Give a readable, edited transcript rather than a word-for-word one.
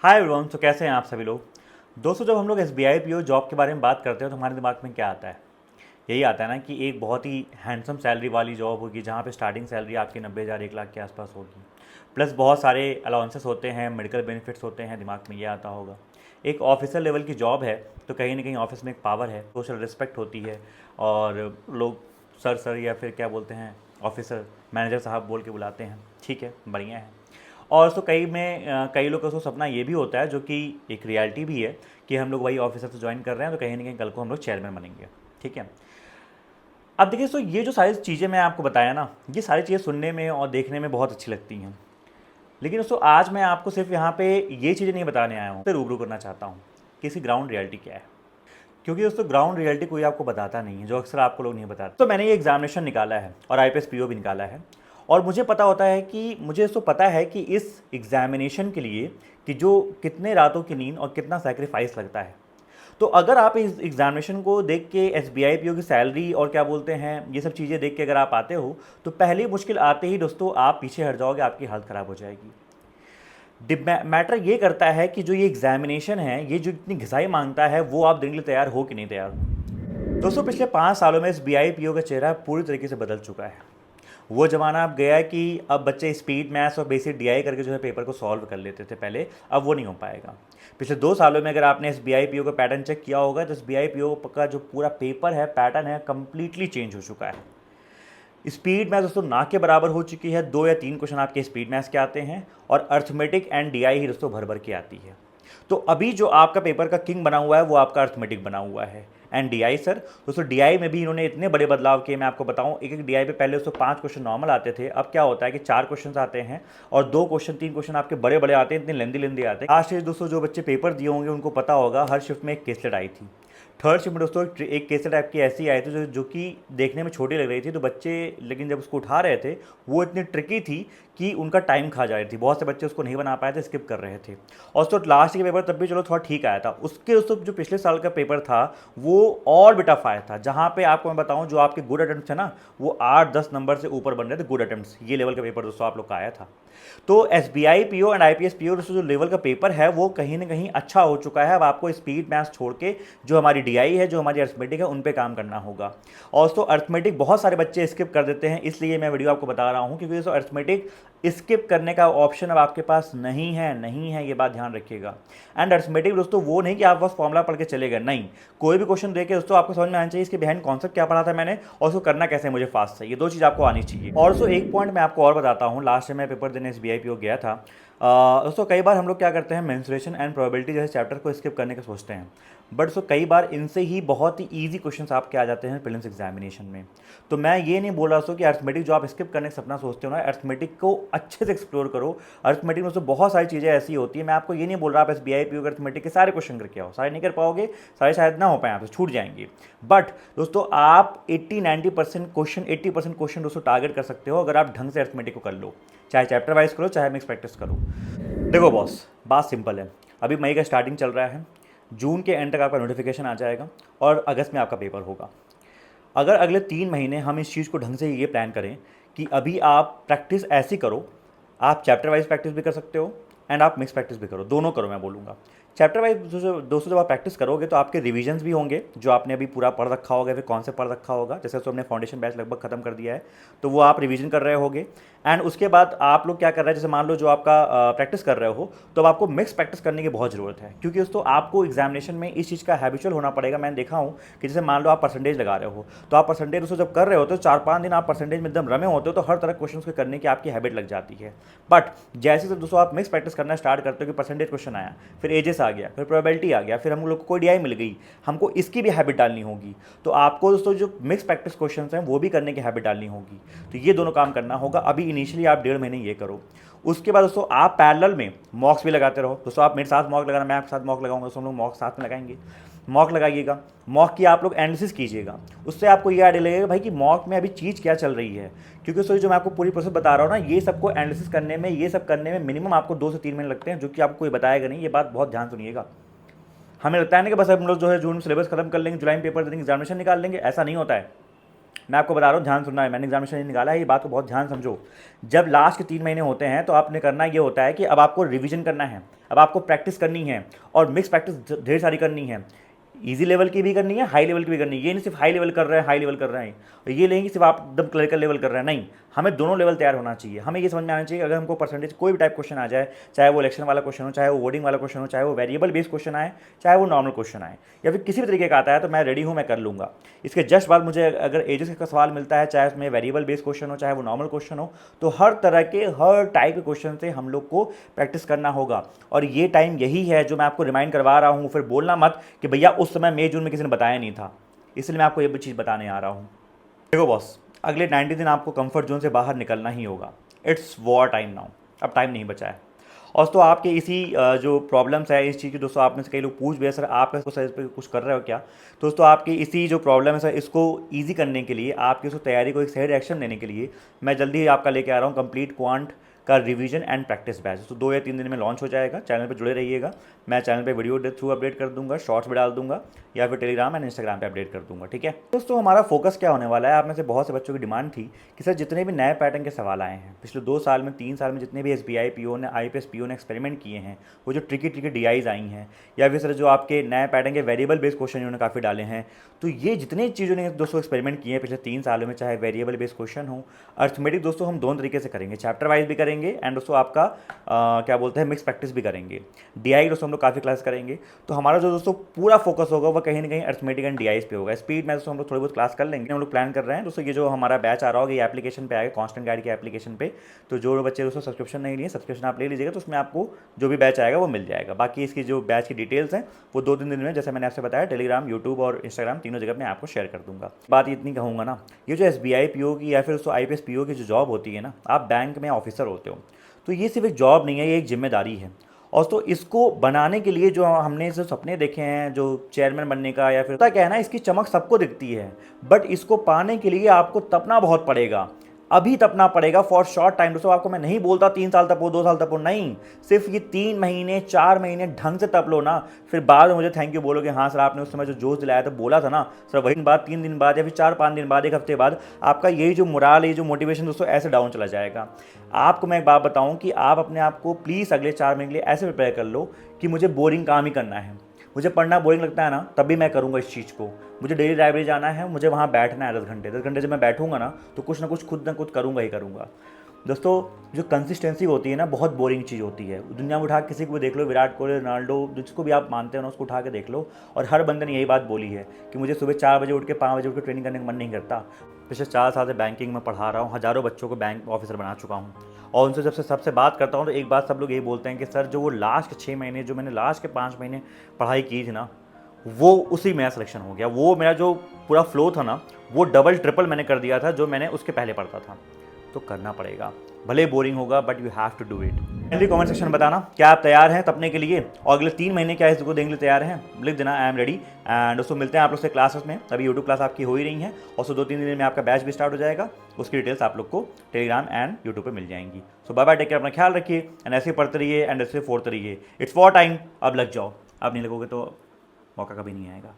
Hi everyone. तो कैसे हैं आप सभी लोग। दोस्तों, जब हम लोग S B I P O job के बारे में बात करते हैं तो हमारे दिमाग में क्या आता है? यही आता है ना कि एक बहुत ही हैंडसम सैलरी वाली जॉब होगी जहाँ पे स्टार्टिंग सैलरी आपकी 90,000 1 लाख के आसपास होगी। प्लस बहुत सारे अलाउंसेस होते हैं, मेडिकल बेनिफिट्स होते हैं, दिमाग में ये आता होगा। एक ऑफिसर लेवल की जॉब है तो कहीं ना कहीं ऑफिस में एक पावर है, सोशल रिस्पेक्ट होती है और लोग सर सर या फिर क्या बोलते हैं, ऑफिसर मैनेजर साहब बोल के बुलाते हैं। ठीक है, बढ़िया है। और उसको कई लोग का उसको सपना ये भी होता है, जो कि एक रियलिटी भी है, कि हम लोग वही ऑफिसर से ज्वाइन कर रहे हैं तो कहीं ना कहीं कल को हम लोग चेयरमैन बनेंगे। ठीक है। अब देखिए, तो ये जो सारी चीज़ें मैं आपको बताया ना, ये सारी चीज़ें सुनने में और देखने में बहुत अच्छी लगती हैं। लेकिन दोस्तों, आज मैं आपको सिर्फ यहाँ पे ये चीज़ें नहीं बताने आया हूँ, तो रूबरू करना चाहता हूँ कि इसकी ग्राउंड रियलिटी क्या है। क्योंकि दोस्तों, ग्राउंड रियलिटी कोई आपको बताता नहीं है, जो अक्सर आपको लोग नहीं बताते। तो मैंने ये एग्जामिनेशन निकाला है और I P S P O भी निकाला है, और मुझे पता होता है कि मुझे इसको पता है कि इस एग्जामिनेशन के लिए कि जो कितने रातों की नींद और कितना सेक्रीफाइस लगता है। तो अगर आप इस एग्जामिनेशन को देख के S B I P O की सैलरी और क्या बोलते हैं ये सब चीज़ें देख के अगर आप आते हो, तो पहली मुश्किल आते ही दोस्तों आप पीछे हट जाओगे, आपकी हालत ख़राब हो जाएगी। मैटर ये करता है कि जो ये एग्जामिनेशन है, ये जो इतनी घिसाई मांगता है, वो आप देने के लिए तैयार हो कि नहीं तैयार हो। दोस्तों, पिछले 5 सालों में इस बी आई पी ओ का चेहरा पूरी तरीके से बदल चुका है। वो ज़माना अब गया है कि अब बच्चे स्पीड मैथ्स और बेसिक डी आई करके जो है पेपर को सॉल्व कर लेते थे पहले, अब वो नहीं हो पाएगा। पिछले 2 सालों में अगर आपने इस बी आई पी ओ का पैटर्न चेक किया होगा, तो इस बी आई पी ओ का जो पूरा पेपर है, पैटर्न है, कम्प्लीटली चेंज हो चुका है। स्पीड मैथ दोस्तों ना के बराबर हो चुकी है, 2 या 3 क्वेश्चन आपके स्पीड मैथ्स के आते हैं, और अर्थमेटिक एंड डी आई ही दोस्तों भर भर के आती है। तो अभी जो आपका पेपर का किंग बना हुआ है वो आपका अर्थमेटिक बना हुआ है एंड डी आई। सर दोस्तों, डी आई में भी इन्होंने इतने बड़े बदलाव किए, मैं आपको बताऊं। एक एक डी आई पे पहले दोस्तों 5 क्वेश्चन नॉर्मल आते थे, अब क्या होता है कि 4 क्वेश्चन आते हैं और 2 क्वेश्चन 3 क्वेश्चन आपके बड़े बड़े आते हैं, इतने लेंदी लेंदी आते हैं। आज से दोस्तों जो बच्चे पेपर दिए होंगे उनको पता होगा, हर शिफ्ट में एक केसलेट आई थी। थर्ड शिफ्ट में दोस्तों एक केसर टाइप की ऐसी आई थी जो कि देखने में छोटी लग रही थी, तो बच्चे लेकिन जब उसको उठा रहे थे वो इतनी ट्रिकी थी कि उनका टाइम खा जा रही थी। बहुत से बच्चे उसको नहीं बना पाए थे, स्किप कर रहे थे। और उसको लास्ट के पेपर तब भी चलो थोड़ा ठीक आया था। उसके दोस्तों जो पिछले साल का पेपर था वो और भी टफ आया था, जहाँ पे आपको मैं बताऊँ जो आपके गुड अटेम्प्ट थे ना, वो 8-10 नंबर से ऊपर बन रहे थे गुड अटेम्प्ट। ये लेवल का पेपर दोस्तों आप लोग का आया था। तो S B I P O and I P S P O दोस्तों जो लेवल का पेपर है वो कहीं ना कहीं अच्छा हो चुका है। अब आपको स्पीड मैथ्स छोड़ के जो हमारी डी आई है, जो हमारी अर्थमेटिक है, उन पे काम करना होगा। और दोस्तों अर्थमेटिक बहुत सारे बच्चे स्किप कर देते हैं, इसलिए मैं वीडियो आपको बता रहा हूँ, क्योंकि दोस्तों अर्थमेटिक स्किप करने का ऑप्शन अब आपके पास नहीं है, ये बात ध्यान रखिएगा। एंड अर्थमेटिक दोस्तों वो नहीं कि आप बस फॉर्मूला पढ़ के चले गए, नहीं। कोई भी क्वेश्चन देके दोस्तों आपको समझ में आना चाहिए इसके बिहाइंड कॉन्सेप्ट क्या पढ़ा था मैंने और उसको करना कैसे है मुझे फास्ट से, ये 2 चीज़ आपको आनी चाहिए। और दोस्तों एक पॉइंट मैं आपको और बताता हूँ, लास्ट टाइम मैं पेपर देने S B I P O गया था। दोस्तों कई बार हम लोग क्या करते हैं, मेंसुरेशन एंड प्रोबेबिलिटी जैसे चैप्टर को स्किप करने का सोचते हैं, बट दोस्तों कई बार इनसे ही बहुत ही ईजी क्वेश्चंस आपके आ जाते हैं प्रीलिम्स एग्जामिनेशन में। तो मैं ये नहीं बोल रहा दोस्तों कि अर्थमेटिक जो आप स्किप करने का सपना सोचते हो ना, अर्थमेटिक को अच्छे से एक्सप्लोर करो। अर्थमेटिक में दोस्तों बहुत सारी चीज़ें ऐसी होती है, मैं आपको ये नहीं बोल रहा आप S B I P O arithmetic के सारे क्वेश्चन करके आओ, सारे नहीं कर पाओगे, सारे शायद ना हो पाए, आपसे छूट जाएंगे। बट दोस्तों आप 80-90% क्वेश्चन, 80% क्वेश्चन दोस्तों टारगेट कर सकते हो अगर आप ढंग से अर्थमेटिक को कर लो, चाहे चैप्टर वाइज करो चाहे मिक्स प्रैक्टिस करो। देखो बॉस, बात सिंपल है। अभी मई का स्टार्टिंग चल रहा है, जून के एंड तक आपका नोटिफिकेशन आ जाएगा और अगस्त में आपका पेपर होगा। अगर अगले 3 महीने हम इस चीज़ को ढंग से ये प्लान करें कि अभी आप प्रैक्टिस ऐसी करो, आप चैप्टर वाइज प्रैक्टिस भी कर सकते हो एंड आप मिक्स प्रैक्टिस भी करो, दोनों करो। मैं बोलूँगा चैप्टर वाइज दोस्तों जब आप प्रैक्टिस करोगे तो आपके रिविजन्स भी होंगे, जो आपने अभी पूरा पढ़ रखा होगा, फिर कौन से पढ़ रखा होगा। जैसे तो हमने फाउंडेशन बैच लगभग खत्म कर दिया है, तो वो आप रिवीजन कर रहे होगे। एंड उसके बाद आप लोग क्या कर रहे हैं, जैसे मान लो जो आपका प्रैक्टिस कर रहे हो, तो अब आपको मिक्स प्रैक्टिस करने की बहुत ज़रूरत है, क्योंकि दोस्तों आपको एग्जामिनेशन में इस चीज़ का हैबिचुअल होना पड़ेगा। मैंने देखा हूँ कि जैसे मान लो आप परसेंटेज लगा रहे हो, तो आप परसेंटेज दोस्तों जब कर रहे होते हो 4-5 दिन आप परसेंटेज में एकदम रमे होते हो, तो हर तरह क्वेश्चन को करने की आपकी हैबिट लग जाती है। बट जैसे से दोस्तों आप मिक्स प्रैक्टिस करना स्टार्ट करते हो कि परसेंटेज क्वेश्चन आया, फिर एजेस आ गया, फिर प्रोबेबिलिटी आ गया, फिर हम लोग को कोई डी आई मिल गई, हमको इसकी भी हैबिट डालनी होगी। तो आपको दोस्तों जो मिक्स प्रैक्टिस क्वेश्चन हैं वो भी करने की हैबिट डालनी होगी। तो ये दोनों काम करना होगा। अभी इनिशियली आप 1.5 महीने ये करो, उसके बाद दोस्तों आप पैरेलल में मॉक्स भी लगाते रहो। दोस्तों आप मेरे साथ मॉक लगाना, मैं आपके साथ मॉक लगाऊंगा, दोस्तों हम लोग मॉक साथ में लगाएंगे। मॉक लगाइएगा, मॉक की आप लोग एनालिसिस कीजिएगा, उससे आपको ये आइडिया लगेगा भाई कि मॉक में अभी चीज़ क्या चल रही है। क्योंकि दोस्तों जो मैं आपको पूरी प्रोसेस बता रहा हूँ ना, ये सबको एनालिसिस करने में, ये सब करने में मिनिमम आपको 2 से 3 महीने लगते हैं, जो कि आपको कोई बताएगा नहीं। ये बात बहुत ध्यान सुनिएगा। हमें लगता है ना कि बस हम लोग जो है जून में सिलेबस खत्म कर लेंगे, जुलाई में पेपर देंगे, एग्जामिनेशन निकाल लेंगे, ऐसा नहीं होता है। मैं आपको बता रहा हूँ, ध्यान सुनना है, मैंने एग्जामिनेशन निकाला है, ये बात को बहुत ध्यान समझो। जब लास्ट के 3 महीने होते हैं तो आपने करना ये होता है कि अब आपको रिवीजन करना है, अब आपको प्रैक्टिस करनी है, और मिक्स प्रैक्टिस ढेर सारी करनी है। इजी लेवल की भी करनी है, हाई लेवल की भी करनी है। ये नहीं सिर्फ हाई लेवल कर रहे हैं, हाई लेवल कर रहे हैं, और ये नहीं कि सिर्फ आप एकदम क्लरिकल लेवल कर रहे हैं, नहीं, हमें दोनों लेवल तैयार होना चाहिए। हमें ये समझ में आना चाहिए अगर हमको परसेंटेज कोई भी टाइप क्वेश्चन आ जाए, चाहे वो इलेक्शन वाला क्वेश्चन हो, चाहे वो वोटिंग वाला क्वेश्चन हो, चाहे वो वेरिएबल बेस्ड क्वेश्चन आए, चाहे वो नॉर्मल क्वेश्चन आए, या फिर किसी भी तरीके का आता है, तो मैं रेडी हूँ, मैं कर लूँगा। इसके जस्ट बाद मुझे अगर एजेस का सवाल मिलता है, चाहे उसमें वेरिएबल बेस्ड क्वेश्चन हो, चाहे वो नॉर्मल क्वेश्चन हो, तो हर तरह के हर टाइप के क्वेश्चन से हम लोग को प्रैक्टिस करना होगा। और ये टाइम यही है जो मैं आपको रिमाइंड करवा रहा हूँ। फिर बोलना मत कि भैया उस समय मई जून में किसी ने बताया नहीं था, इसलिए मैं आपको ये भी चीज़ बताने आ रहा हूँ। देखो बॉस, अगले 90 दिन आपको कंफर्ट जोन से बाहर निकलना ही होगा। इट्स वॉर टाइम नाउ, अब टाइम नहीं बचा है। और तो आपके इसी जो प्रॉब्लम्स है इस चीज़ की, दोस्तों आप में से कई लोग पूछ भी है, सर आप इस पर कुछ कर रहे हो क्या? दोस्तों आपकी इसी जो प्रॉब्लम है सर, इसको ईजी करने के लिए, आपकी उसको तैयारी को एक सही डायरेक्शन देने के लिए मैं जल्दी ही आपका लेके आ रहा हूँ कंप्लीट क्वांट का रिवीजन एंड प्रैक्टिस बैच। तो 2 या 3 दिन में लॉन्च हो जाएगा। चैनल पे जुड़े रहिएगा। मैं चैनल पे वीडियो थ्रू अपडेट कर दूंगा, शॉर्ट्स भी डाल दूंगा, या फिर टेलीग्राम एंड इंस्टाग्राम पे अपडेट कर दूंगा, ठीक है दोस्तों। हमारा फोकस क्या होने वाला है, आप में से बहुत से बच्चों की डिमांड थी कि सर जितने भी नए पैटर्न के सवाल आए हैं पिछले 2 साल में, 3 साल में, जितने भी SBI PO ने, IPS PO ने एक्सपेरिमेंट किए हैं, वो जो ट्रिकी DIs आई हैं, या फिर सर जो आपके नए पैटर्न के वेरिएबल बेस्ड क्वेश्चन इन्होंने काफ़ी डाले हैं, तो ये जितने चीज़ों ने दोस्तों एक्सपेरिमेंट किए हैं पिछले 3 सालों में, चाहे वेरिएबल बेस्ड क्वेश्चन हो, अर्थमेटिक दोस्तों हम दोनों तरीके से करेंगे, चैप्टर वाइज भी करेंगे एंड दोस्तों आपका क्या बोलते हैं मिक्स प्रैक्टिस भी करेंगे। DI दोस्तों हम लोग काफ़ी क्लास करेंगे। तो हमारा जो दोस्तों पूरा फोकस होगा वो कहीं ना कहीं अर्थमेटिक एंड DIs पे होगा। स्पीड में दोस्तों हम लोग थोड़ी बहुत क्लास कर लेंगे, हम लोग प्लान कर रहे हैं दोस्तों। ये जो हमारा बैच आ रहा होगा ये एप्लीकेशन पे आएगा, कांस्टेंट गाइड के एप्लीकेशन पे। तो जो बच्चे दोस्तों सब्सक्रिप्शन नहीं लिए, सब्सक्रिप्शन आप ले लीजिएगा, तो उसमें आपको जो भी बैच आएगा वो मिल जाएगा। बाकी इसकी जो बैच की डिटेल्स हैं वो 2-3 दिन में, जैसे मैंने आपसे बताया, टेलीग्राम, यूट्यूब और इंस्टाग्राम तीनों जगह मैं आपको शेयर कर दूंगा। बात इतनी कहूँगा ना, ये जो SBI PO की या फिर दोस्तों IPS PO की जो जॉब होती है ना, आप बैंक में ऑफिसर होते हो, तो ये सिर्फ एक जॉब नहीं है, ये एक जिम्मेदारी है। और तो इसको बनाने के लिए जो हमने जो सपने देखे हैं, जो चेयरमैन बनने का, या फिर पता क्या है ना, इसकी चमक सबको दिखती है, बट इसको पाने के लिए आपको तपना बहुत पड़ेगा, अभी तपना पड़ेगा फॉर शॉर्ट टाइम। दोस्तों आपको मैं नहीं बोलता 3 साल तपो, 2 साल तपो, नहीं, सिर्फ ये 3 महीने 4 महीने ढंग से तप लो ना, फिर बाद में मुझे थैंक यू बोलोगे, हाँ सर आपने उस समय जो जोश दिलाया था, बोला था ना सर, वही बाद 3 दिन बाद या फिर 4-5 दिन बाद, 1 हफ्ते बाद, आपका यही जो मोराल, ये जो मोटिवेशन दोस्तों ऐसे डाउन चला जाएगा। आपको मैं एक बात बताऊं कि आप अपने आप को प्लीज़ अगले 4 महीने के लिए ऐसे प्रिपेयर कर लो कि मुझे बोरिंग काम ही करना है, मुझे पढ़ना बोरिंग लगता है ना, तब भी मैं करूँगा इस चीज़ को। मुझे डेली लाइब्रेरी जाना है, मुझे वहाँ बैठना है 10 घंटे जब मैं बैठूंगा ना, तो कुछ ना कुछ खुद ना कुछ करूँगा ही करूँगा। दोस्तों जो कंसिस्टेंसी होती है ना, बहुत बोरिंग चीज़ होती है। दुनिया में उठा किसी को भी देख लो, विराट कोहली, रोनाल्डो, जिसको भी आप मानते हो ना, उसको उठा के देख लो, और हर बंदे ने यही बात बोली है कि मुझे सुबह 4 बजे उठ के 5 बजे उठ के ट्रेनिंग करने का मन नहीं करता। पिछले 4 साल से बैंकिंग में पढ़ा रहा हूँ, हज़ारों बच्चों को बैंक ऑफिसर बना चुका हूँ, और उनसे जब से सबसे बात करता हूँ तो एक बात सब लोग यही बोलते हैं कि सर जो वो लास्ट के 6 महीने, जो मैंने लास्ट के 5 महीने पढ़ाई की थी ना, वो उसी मेरा सिलेक्शन हो गया। वो मेरा जो पूरा फ्लो था ना, वो डबल ट्रिपल मैंने कर दिया था जो मैंने उसके पहले पढ़ता था। तो करना पड़ेगा, भले बोरिंग होगा, but you have to do it. मेरे कमेंट सेक्शन में बताना क्या आप तैयार हैं तपने के लिए, और अगले 3 महीने क्या इसको देने के लिए तैयार हैं, लिख देना आई एम रेडी। एंड दोस्तों मिलते हैं आप लोग से क्लासेस में, अभी यूट्यूब क्लास आपकी हो ही रही है, और 2-3 दिन में आपका बैच भी स्टार्ट हो जाएगा। उसकी डिटेल्स आप लोग को टेलीग्राम एंड यूट्यूब पे मिल जाएंगी। सो बाय बाय, टेक केयर, अपना ख्याल रखिए, एंड ऐसे पढ़ते रहिए एंड ऐसे फोड़ते रहिए। इट्स फॉर टाइम, अब लग जाओ, अब नहीं लगोगे तो मौका कभी नहीं आएगा।